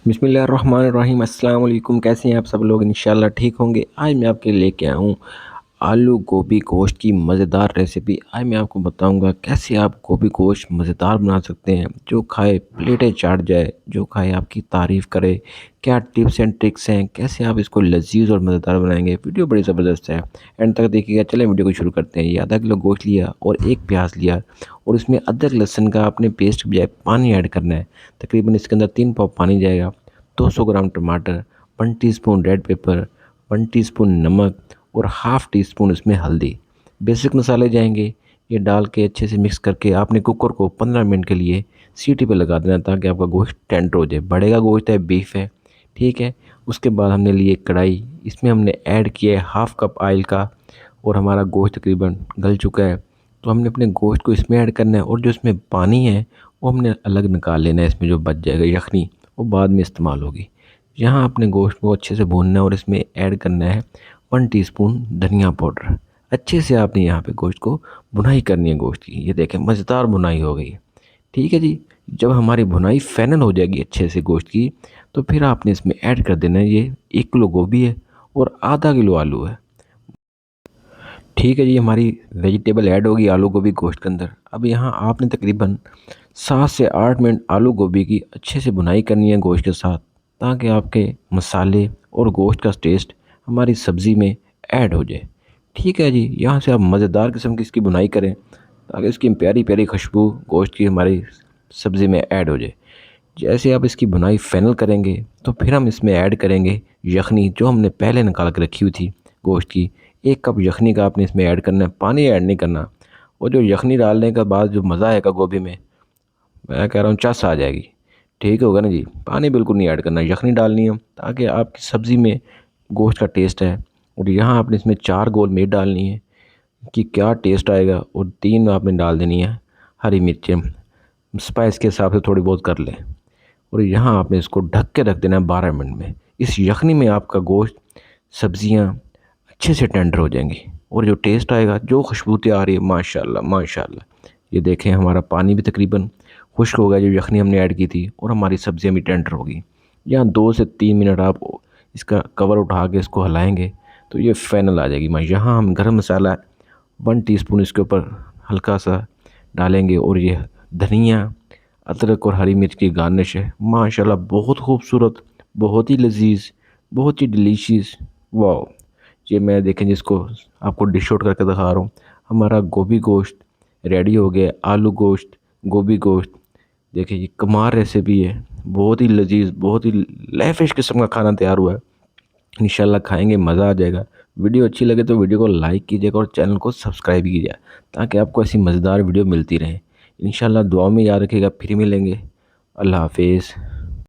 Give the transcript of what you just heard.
बिस्मिल्लाहिर्रहमानिर्रहीम। अस्सलाम वालेकुम। कैसे हैं आप सब लोग? इंशाल्लाह ठीक होंगे। आज मैं आपके लिए लेके आया हूँ आलू गोभी गोश्त की मज़ेदार रेसिपी। आज मैं आपको बताऊंगा कैसे आप गोभी गोश्त मज़ेदार बना सकते हैं, जो खाए प्लेटें चाट जाए, जो खाए आपकी तारीफ़ करे। क्या टिप्स एंड ट्रिक्स हैं, कैसे आप इसको लजीज और मज़ेदार बनाएंगे। वीडियो बड़ी ज़बरदस्त है, एंड तक देखिएगा। चलें वीडियो को शुरू करते हैं। ये आधा किलो गोश्त लिया और एक प्याज लिया, और इसमें अदरक लहसुन का आपने पेस्ट के बजाय पानी ऐड करना है। तकरीबन इसके अंदर 3 पाव पानी जाएगा। 200 ग्राम टमाटर, 1 टीस्पून रेड पेपर, 1 टीस्पून नमक और हाफ़ टी स्पून इसमें हल्दी। बेसिक मसाले जाएंगे। ये डाल के अच्छे से मिक्स करके आपने कुकर को 15 मिनट के लिए सीटी पे लगा देना, ताकि आपका गोश्त टेंडर हो जाए। बड़े का गोश्त है, बीफ है, ठीक है। उसके बाद हमने लिए कढ़ाई, इसमें हमने ऐड किया है हाफ़ कप ऑयल का, और हमारा गोश्त तकरीबन गल चुका है। तो हमने अपने गोश्त को इसमें ऐड करना है, और जो इसमें पानी है वो हमने अलग निकाल लेना है। इसमें जो बच जाएगा यखनी, वो बाद में इस्तेमाल होगी। यहाँ अपने गोश्त को अच्छे से भूनना है, और इसमें ऐड करना है 1 टीस्पून धनिया पाउडर। अच्छे से आपने यहाँ पे गोश्त को भुनाई करनी है गोश्त की। ये देखें, मज़ेदार भुनाई हो गई है, ठीक है जी। जब हमारी भुनाई फाइनल हो जाएगी अच्छे से गोश्त की, तो फिर आपने इसमें ऐड कर देना है, ये 1 किलो गोभी है और आधा किलो आलू है, ठीक है जी। हमारी वेजिटेबल ऐड होगी आलू गोभी गोश्त के अंदर। अब यहाँ आपने तकरीबन 7 से 8 मिनट आलू गोभी की अच्छे से भुनाई करनी है गोश्त के साथ, ताकि आपके मसाले और गोश्त का टेस्ट हमारी सब्ज़ी में ऐड हो जाए, ठीक है जी। यहाँ से आप मज़ेदार किस्म की इसकी भुनाई करें, ताकि इसकी प्यारी प्यारी खुशबू गोश्त की हमारी सब्ज़ी में ऐड हो जाए। जैसे आप इसकी भुनाई फाइनल करेंगे, तो फिर हम इसमें ऐड करेंगे यखनी, जो हमने पहले निकाल के रखी हुई थी गोश्त की। 1 कप यखनी का आपने इसमें ऐड करना है, पानी ऐड नहीं करना। और जो यखनी डालने के बाद जो मज़ा आएगा गोभी में, मैं कह रहा हूँ चस आ जाएगी, ठीक होगा ना जी। पानी बिल्कुल नहीं ऐड करना, यखनी डालनी है, ताकि आपकी सब्ज़ी में गोश्त का टेस्ट है। और यहाँ आपने इसमें 4 गोल मिर्च डालनी है कि क्या टेस्ट आएगा, और 3 आपने डाल देनी है हरी मिर्चें। स्पाइस के हिसाब से थोड़ी बहुत कर लें। और यहाँ आपने इसको ढक के रख देना है 12 मिनट में। इस यखनी में आपका गोश्त, सब्जियाँ अच्छे से टेंडर हो जाएंगी, और जो टेस्ट आएगा, जो खुशबू आ रही है, माशाल्लाह माशाल्लाह। ये देखें, हमारा पानी भी तकरीबन खुश्क हो गया जो यखनी हमने ऐड की थी, और हमारी सब्जियाँ भी टेंडर होगी। यहाँ 2 से 3 मिनट आप इसका कवर उठा के इसको हिलाएंगे, तो ये फाइनल आ जाएगी। मैं यहाँ हम गरम मसाला 1 टीस्पून इसके ऊपर हल्का सा डालेंगे, और ये धनिया, अदरक और हरी मिर्च की गार्निश है। माशाल्लाह, बहुत खूबसूरत, बहुत ही लजीज, बहुत ही डिलीशियस। वाह! ये मैं देखें जिसको आपको डिश आउट करके दिखा रहा हूँ। हमारा गोभी गोश्त रेडी हो गया। आलू गोश्त, गोभी गोश्त, देखिए ये कमाल रेसिपी है। बहुत ही लजीज, बहुत ही लेविश किस्म का खाना तैयार हुआ है। इंशाल्लाह खाएंगे, मज़ा आ जाएगा। वीडियो अच्छी लगे तो वीडियो को लाइक कीजिएगा, और चैनल को सब्सक्राइब कीजिएगा, ताकि आपको ऐसी मज़ेदार वीडियो मिलती रहे। इंशाल्लाह दुआ में याद रखिएगा। फिर मिलेंगे। अल्लाह हाफिज़।